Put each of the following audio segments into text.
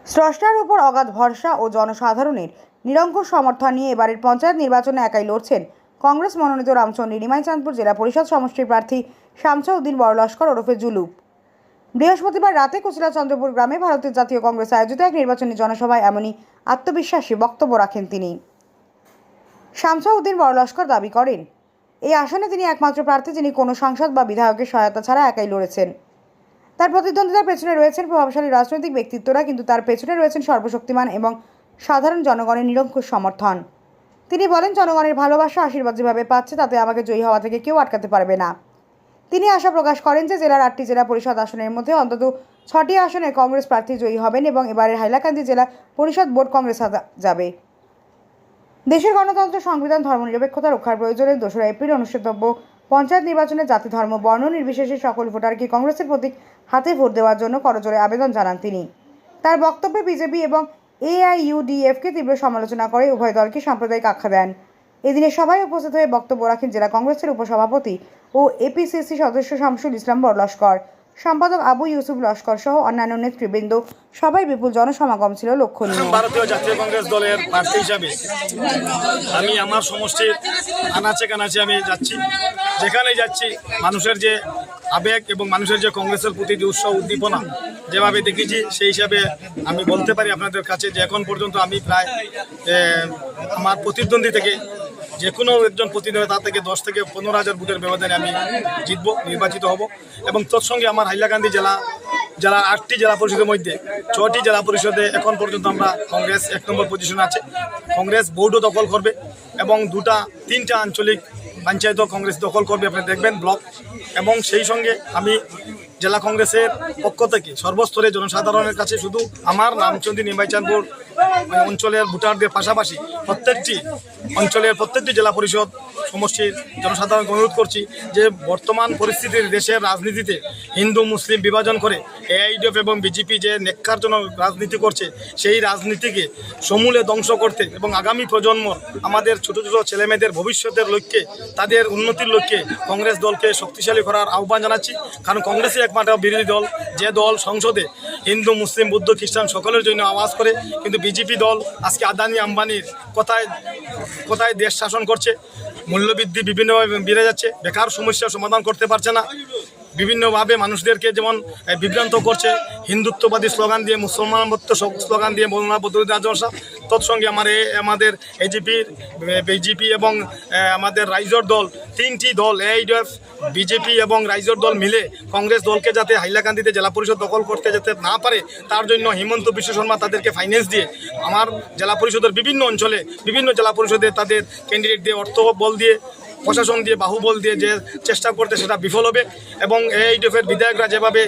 স্রষ্টার উপর অগাধ ভরসা ও জনসাধারণের নিরঙ্কুশ সমর্থন নিয়ে এবারের পঞ্চায়েত নির্বাচনে একাই লড়ছেন কংগ্রেস মনোনীত রামচন্দ্রী নিমাইচাঁদপুর জেলা পরিষদ সমষ্টির প্রার্থী শামছাউদ্দিন বড়লস্কর ওরফে জুলুপ। বৃহস্পতিবার রাতে কুচিলা চন্দ্রপুর গ্রামে ভারতীয় জাতীয় কংগ্রেস আয়োজিত এক নির্বাচনী জনসভায় এমনই আত্মবিশ্বাসী বক্তব্য রাখেন তিনি। শামছাউদ্দিন বড়লস্কর দাবি করেন, এই আসনে তিনি একমাত্র প্রার্থী যিনি কোনো সাংসদ বা বিধায়কের সহায়তা ছাড়া একাই লড়েছেন। তার প্রতিদ্বন্দ্বিতার পেছনে রয়েছেন প্রভাবশালী রাজনৈতিক ব্যক্তিত্বরা, কিন্তু তার পেছনে রয়েছেন সর্বশক্তিমান এবং সাধারণ জনগণের নিরঙ্কুশ সমর্থন। তিনি বলেন, জনগণের ভালোবাসা আশীর্বাদ যেভাবে পাচ্ছে তাতে আমাকে জয়ী হওয়া থেকে কেউ আটকাতে পারবে না। তিনি আশা প্রকাশ করেন যে জেলার 8টি জেলা পরিষদ আসনের মধ্যে অন্তত 6টি আসনে কংগ্রেস প্রার্থী জয়ী হবেন এবং এবারের হাইলাকান্দি জেলা পরিষদ ভোট কংগ্রেস যাবে। দেশের গণতন্ত্র, সংবিধান, ধর্মনিরপেক্ষতা রক্ষার প্রয়োজনে 2রা এপ্রিল অনুষ্ঠিতব্য পঞ্চায়েত নির্বাচনে জাতি, ধর্ম, বর্ণ নির্বিশেষে সকল ভোটারকে কংগ্রেসের প্রতীক হাতে ভোট দেওয়ার জন্য করজোড়ে আবেদন জানান তিনি। তার বক্তব্যে বিজেপি এবং AIUDFকে তীব্র সমালোচনা করে উভয় দলকে সাম্প্রদায়িক আখ্যা দেন। এদিনের সভায় উপস্থিত হয়ে বক্তব্য রাখেন জেলা কংগ্রেসের উপসভাপতি ও APCC সদস্য শামসুল ইসলাম বড়লস্কর, সম্পাদক আবু ইউসুফ লস্কর সহ অন্যান্য নেতৃবৃন্দ। সবাই বিপুল জনসমাগম ছিল লক্ষণীয়। ভারতীয় জাতীয় কংগ্রেস দলের প্রার্থী হিসাবে আমি আমার সমষ্টির আনাচে কানাচে আমি যাচ্ছি। যেখানেই যাচ্ছি মানুষের যে আবেগ এবং মানুষের যে কংগ্রেসের প্রতি যে উৎসাহ উদ্দীপনা যেভাবে দেখেছি, সেই হিসাবে আমি বলতে পারি আপনাদের কাছে যে এখন পর্যন্ত আমি প্রায় আমার প্রতিদ্বন্দ্বী থেকে যে কোনো একজন প্রতিদ্বন্দ্বী তার থেকে 10 থেকে 15,000 ভোটের ব্যবধানে আমি জিতব, নির্বাচিত হব। এবং তৎসঙ্গে আমার হাইলাকান্দি জেলা 8টি জেলা পরিষদের মধ্যে 6টি জেলা পরিষদে এখন পর্যন্ত আমরা কংগ্রেস 1 নম্বর পজিশনে আছে। কংগ্রেস বোর্ডও দখল করবে এবং 3টা আঞ্চলিক পঞ্চায়েতও কংগ্রেস দখল করবে, আপনি দেখবেন ব্লক। এবং সেই সঙ্গে আমি জেলা কংগ্রেসের পক্ষ থেকে সর্বস্তরে জনসাধারণের কাছে শুধু আমার রামচন্দ্রী নিমাইচাঁদপুর অঞ্চলের ভোটারদের পাশাপাশি প্রত্যেকটি অঞ্চলের প্রত্যেকটি জেলা পরিষদ সমষ্টির জনসাধারণকে অনুরোধ করছি যে বর্তমান পরিস্থিতির দেশের রাজনীতিতে হিন্দু মুসলিম বিভাজন করে AIUDF এবং বিজেপি যে ন্যাক্কারজনক রাজনীতি করছে, সেই রাজনীতিকে সমূলে ধ্বংস করতে এবং আগামী প্রজন্ম আমাদের ছোট ছোট ছেলেমেয়েদের ভবিষ্যতের লক্ষ্যে, তাদের উন্নতির লক্ষ্যে কংগ্রেস দলকে শক্তিশালী করার আহ্বান জানাচ্ছি। কারণ কংগ্রেসই একমাত্র বিরোধী দল যে দল সংসদে হিন্দু মুসলিম বৌদ্ধ খ্রিস্টান সকলের জন্য আওয়াজ করে, কিন্তু বিজেপি দল আজকে আদানি আম্বানির কোথায় দেশ শাসন করছে, মূল্যবৃদ্ধি বিভিন্নভাবে বেড়ে যাচ্ছে, বেকার সমস্যার সমাধান করতে পারছে না, বিভিন্নভাবে মানুষদেরকে যেমন বিভ্রান্ত করছে, হিন্দুত্ববাদী স্লোগান দিয়ে, মুসলমানত্ব স্লোগান দিয়ে মৌলানা বদরুদ্দিন আজম সাহেব। তৎসঙ্গে আমাদের বিজেপি এবং আমাদের রাইজর দল, 3টি দল AIUDF, বিজেপি এবং রাইজর দল মিলে কংগ্রেস দলকে যাতে হাইলাকান্দিতে জেলা পরিষদ দখল করতে যেতে না পারে, তার জন্য হিমন্ত বিশ্ব শর্মা তাদেরকে ফাইন্যান্স দিয়ে আমার জেলা পরিষদের বিভিন্ন অঞ্চলে বিভিন্ন জেলা পরিষদে তাদের ক্যান্ডিডেট দিয়ে, অর্থ বল দিয়ে, প্রশাসন দিয়ে, বাহুবল দিয়ে যে চেষ্টা করতে সেটা বিফল হবে। এবং AIUDF-এর বিধায়করা যেভাবে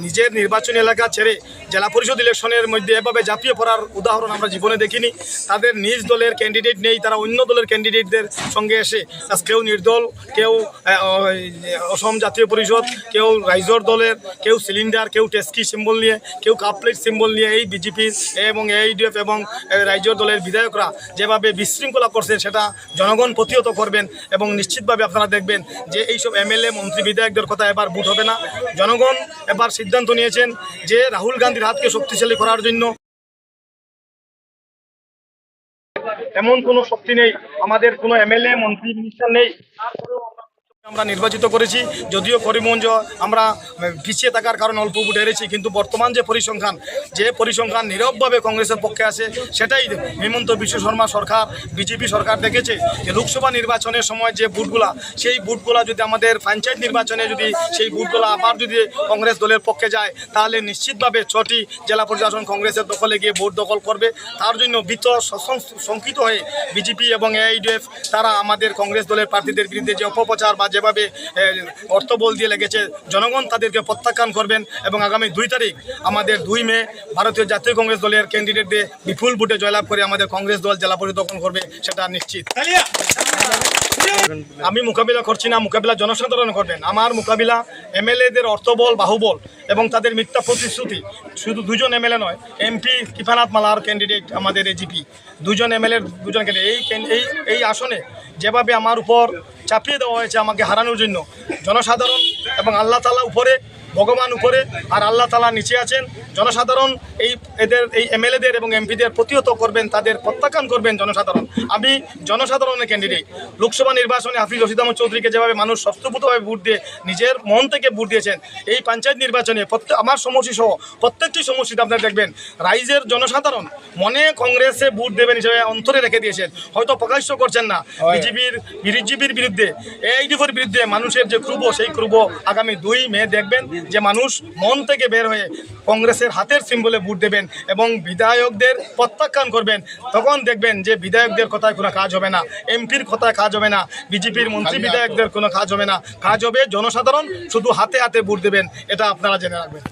নিজের নির্বাচনী এলাকা ছেড়ে জেলা পরিষদ ইলেকশনের মধ্যে এভাবে ঝাঁপিয়ে পড়ার উদাহরণ আমরা জীবনে দেখিনি। তাদের নিজ দলের ক্যান্ডিডেট নেই, তারা অন্য দলের ক্যান্ডিডেটদের সঙ্গে এসে কেউ নির্দল, কেউ অসম জাতীয় পরিষদ, কেউ রাইজর দলের, কেউ সিলিন্ডার, কেউ টেস্কি সিম্বল নিয়ে, কেউ কাপপ্লেট সিম্বল নিয়ে এই বিজেপি এবং AIUDF এবং রাইজর দলের বিধায়করা যেভাবে বিশৃঙ্খলা করছেন সেটা জনগণ প্রতিহত করবেন। এবং নিশ্চিতভাবে আপনারা দেখবেন যে এইসব MLA মন্ত্রী বিধায়কদের কথা এবার ভোট হবে না। জনগণ এবার সিদ্ধান্ত নিয়েছেন যে রাহুল গান্ধীর হাতকে শক্তিশালী করার জন্য এমন কোনো শক্তি নেই, আমাদের কোনো MLA মন্ত্রী মিনিস্টার নেই, আমরা নির্বাচিত করেছি। যদিও করিমগঞ্জ আমরা পিছিয়ে থাকার কারণে অল্প ভোট হেরেছি, কিন্তু বর্তমান যে পরিসংখ্যান নীরবভাবে কংগ্রেসের পক্ষে আছে, সেটাই হিমন্ত বিশ্ব শর্মা সরকার, বিজেপি সরকার দেখেছে যে লোকসভা নির্বাচনের সময় যে ভোটগুলা, সেই ভোটগুলা যদি আমাদের পঞ্চায়েত নির্বাচনে যদি সেই ভোটগুলা আবার যদি কংগ্রেস দলের পক্ষে যায়, তাহলে নিশ্চিতভাবে 6টি জেলা প্রশাসন কংগ্রেসের দখলে গিয়ে ভোট দখল করবে। তার জন্য ভীত শঙ্কিত হয়ে বিজেপি এবং AIUDF তারা আমাদের কংগ্রেস দলের প্রার্থীদের বিরুদ্ধে যে অপপ্রচার বা যেভাবে অর্থবল দিয়ে লেগেছে, জনগণ তাদেরকে প্রত্যাখ্যান করবেন। এবং আগামী 2 তারিখ আমাদের 2 মে ভারতীয় জাতীয় কংগ্রেস দলের ক্যান্ডিডেটদের বিপুল ভোটে জয়লাভ করে আমাদের কংগ্রেস দল জেলা পরিষদ দখল করবে, সেটা নিশ্চিত। আমি মোকাবিলা করছি না, মোকাবিলা জনসাধারণ করবেন। আমার মোকাবিলা MLA-দের অর্থবল, বাহুবল এবং তাদের মিথ্যা প্রতিশ্রুতি। শুধু 2জন MLA নয়, MP কৃপানাথ মালার ক্যান্ডিডেট, আমাদের AGP 2জন MLA, 2জন ক্যান্ডিডেট। এই আসনে যেভাবে আমার উপর চাপিয়ে দেওয়া হয়েছে আমাকে হারানোর জন্য, জনসাধারণ এবং আল্লাহ তাআলা উপরে ভগবান উপরে আর আল্লাহ তাআলা নিচে আছেন। জনসাধারণ এদের এমএলএদের এবং এমপিদের প্রতিহত করবেন, তাদের প্রত্যাখ্যান করবেন জনসাধারণ। আমি জনসাধারণের ক্যান্ডিডেট। লোকসভা নির্বাচনে হাফিজ রশিদ আহমদ চৌধুরীকে যেভাবে মানুষ স্বতঃস্ফূর্তভাবে ভোট দিয়ে নিজের মন থেকে ভোট দিয়েছেন, এই পঞ্চায়েত নির্বাচনে আমার সমষ্টি সহ প্রত্যেকটি সমষ্টিতে আপনারা দেখবেন রাইজের জনসাধারণ মনে কংগ্রেসে ভোট দেবেন হিসেবে অন্তরে রেখে দিয়েছেন, হয়তো প্রকাশ্য করছেন না। বিজেপির বিরুদ্ধে এইডিএফের বিরুদ্ধে মানুষের যে ক্ষোভ, সেই ক্ষোভ আগামী 2 মে দেখবেন যে মানুষ মন থেকে বের হয়ে কংগ্রেসের হাতের সিম্বলে ভোট দেবেন এবং বিধায়কদের প্রত্যাখ্যান করবেন। তখন দেখবেন যে বিধায়কদের কথায় কোনো কাজ হবে না, এমপির কথায় কাজ হবে না, বিজেপির মন্ত্রী বিধায়কদের কোনো কাজ হবে না, কাজ হবে জনসাধারণ শুধু হাতে হাতে ভোট দেবেন। এটা আপনারা জেনে রাখবেন।